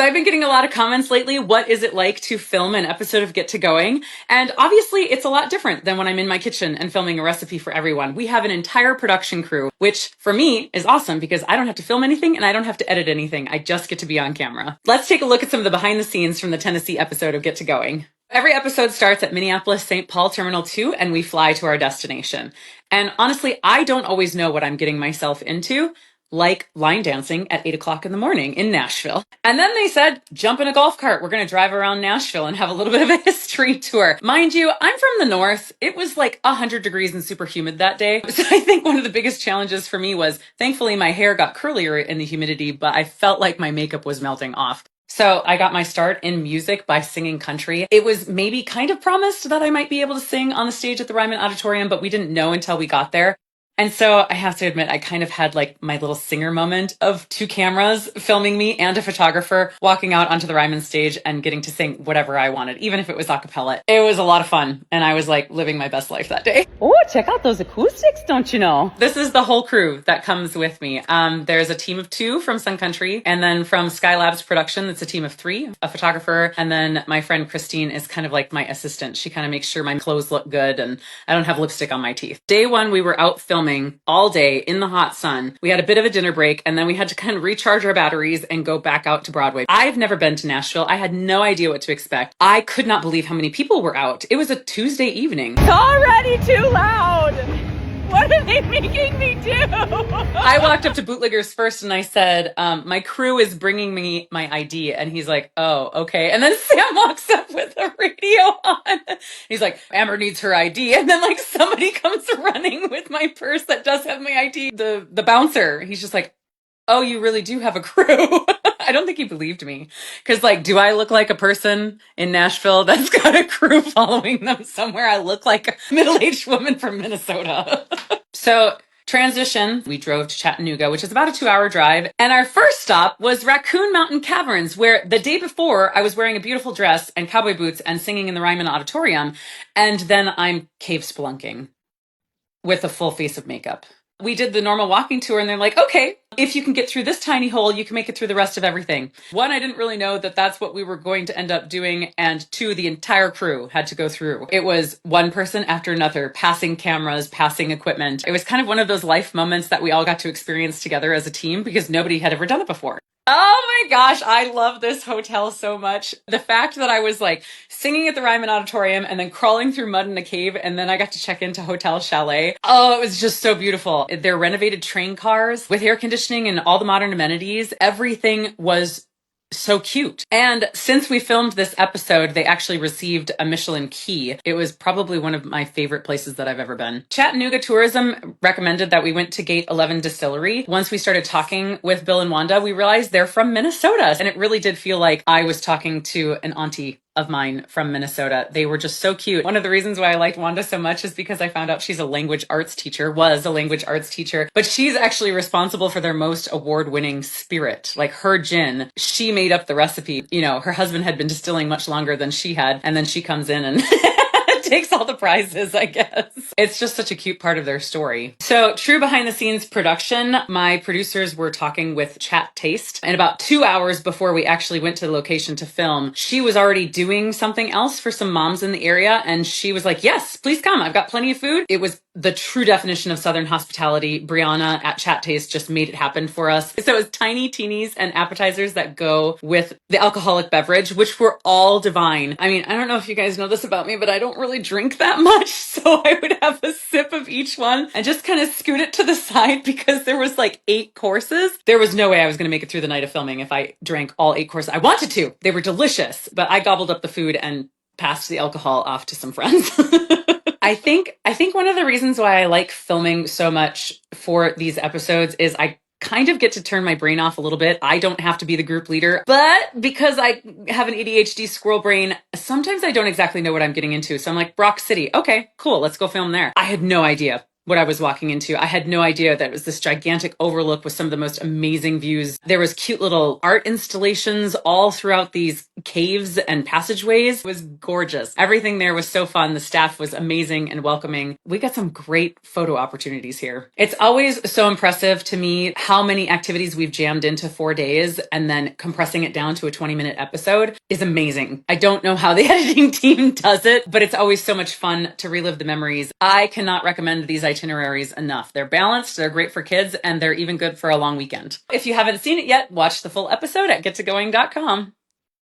So I've been getting a lot of comments lately. What is it like to film an episode of Get to Going? And obviously it's a lot different than when I'm in my kitchen and filming a recipe for everyone. We have an entire production crew, which for me is awesome because I don't have to film anything and I don't have to edit anything. I just get to be on camera. Let's take a look at some of the behind the scenes from the Tennessee episode of Get to Going. Every episode starts at Minneapolis-St. Paul Terminal 2 and we fly to our destination. And honestly, I don't always know what I'm getting myself into, like line dancing at 8 o'clock in the morning in Nashville. And then they said, jump in a golf cart. We're going to drive around Nashville and have a little bit of a history tour. Mind you, I'm from the north. It was like 100 degrees and super humid that day. So I think one of the biggest challenges for me was, thankfully my hair got curlier in the humidity, but I felt like my makeup was melting off. So I got my start in music by singing country. It was maybe kind of promised that I might be able to sing on the stage at the Ryman Auditorium, but we didn't know until we got there. And so I have to admit, I kind of had like my little singer moment of 2 cameras filming me and a photographer walking out onto the Ryman stage and getting to sing whatever I wanted, even if it was a cappella. It was a lot of fun. And I was like living my best life that day. Oh, check out those acoustics, don't you know? This is the whole crew that comes with me. There's a team of 2 from Sun Country. And then from Skylab's production, it's a team of 3, a photographer. And then my friend Christine is kind of like my assistant. She kind of makes sure my clothes look good and I don't have lipstick on my teeth. Day 1, we were out filming all day in the hot sun. We had a bit of a dinner break and then we had to kind of recharge our batteries and go back out to Broadway. I've never been to Nashville. I had no idea what to expect. I could not believe how many people were out. It was a Tuesday evening. It's already too loud. What are they making me do? I walked up to Bootleggers first and I said, my crew is bringing me my ID. And he's like, oh, okay. And then Sam walks up with the radio on. He's like, Amber needs her ID. And then like somebody comes running with my purse that does have my ID. The bouncer, he's just like, oh, you really do have a crew. I don't think he believed me. Because, like, do I look like a person in Nashville that's got a crew following them somewhere? I look like a middle-aged woman from Minnesota. So, transition, we drove to Chattanooga, which is about a 2-hour drive. And our first stop was Raccoon Mountain Caverns, where the day before I was wearing a beautiful dress and cowboy boots and singing in the Ryman Auditorium. And then I'm cave spelunking with a full face of makeup. We did the normal walking tour and they're like, okay, if you can get through this tiny hole, you can make it through the rest of everything. 1, I didn't really know that that's what we were going to end up doing. And 2, the entire crew had to go through. It was one person after another, passing cameras, passing equipment. It was kind of one of those life moments that we all got to experience together as a team because nobody had ever done it before. Oh my gosh, I love this hotel so much. The fact that I was like singing at the Ryman Auditorium and then crawling through mud in a cave and then I got to check into Hotel Chalet. Oh, it was just so beautiful. They're renovated train cars with air conditioning and all the modern amenities. Everything was so cute. And since we filmed this episode, they actually received a Michelin key. It was probably one of my favorite places that I've ever been. Chattanooga Tourism recommended that we went to Gate 11 Distillery. Once we started talking with Bill and Wanda, we realized they're from Minnesota. And it really did feel like I was talking to an auntie of mine from Minnesota. They were just so cute. One of the reasons why I liked Wanda so much is because I found out she's a language arts teacher, was a language arts teacher, but she's actually responsible for their most award-winning spirit. Like her gin, she made up the recipe. You know, her husband had been distilling much longer than she had, and then she comes in and takes all the prizes, I guess. It's just such a cute part of their story. So true behind the scenes production, my producers were talking with Chat Taste, and about 2 hours before we actually went to the location to film, she was already doing something else for some moms in the area, and she was like, yes, please come. I've got plenty of food. It was the true definition of Southern hospitality. Brianna at Chat Taste just made it happen for us. So it was tiny teenies and appetizers that go with the alcoholic beverage, which were all divine. I mean, I don't know if you guys know this about me, but I don't really drink that much. So I would have a sip of each one and just kind of scoot it to the side because there was like 8 courses. There was no way I was going to make it through the night of filming if I drank all 8 courses. I wanted to. They were delicious, but I gobbled up the food and passed the alcohol off to some friends. I think one of the reasons why I like filming so much for these episodes is I kind of get to turn my brain off a little bit. I don't have to be the group leader, but because I have an ADHD squirrel brain, sometimes I don't exactly know what I'm getting into. So I'm like, Brock City. Okay, cool. Let's go film there. I had no idea what I was walking into. I had no idea that it was this gigantic overlook with some of the most amazing views. There was cute little art installations all throughout these caves and passageways. It was gorgeous. Everything there was so fun. The staff was amazing and welcoming. We got some great photo opportunities here. It's always so impressive to me how many activities we've jammed into 4 days, and then compressing it down to a 20-minute episode is amazing. I don't know how the editing team does it, but it's always so much fun to relive the memories. I cannot recommend these itineraries enough. They're balanced, they're great for kids, and they're even good for a long weekend. If you haven't seen it yet, watch the full episode at gettogoing.com.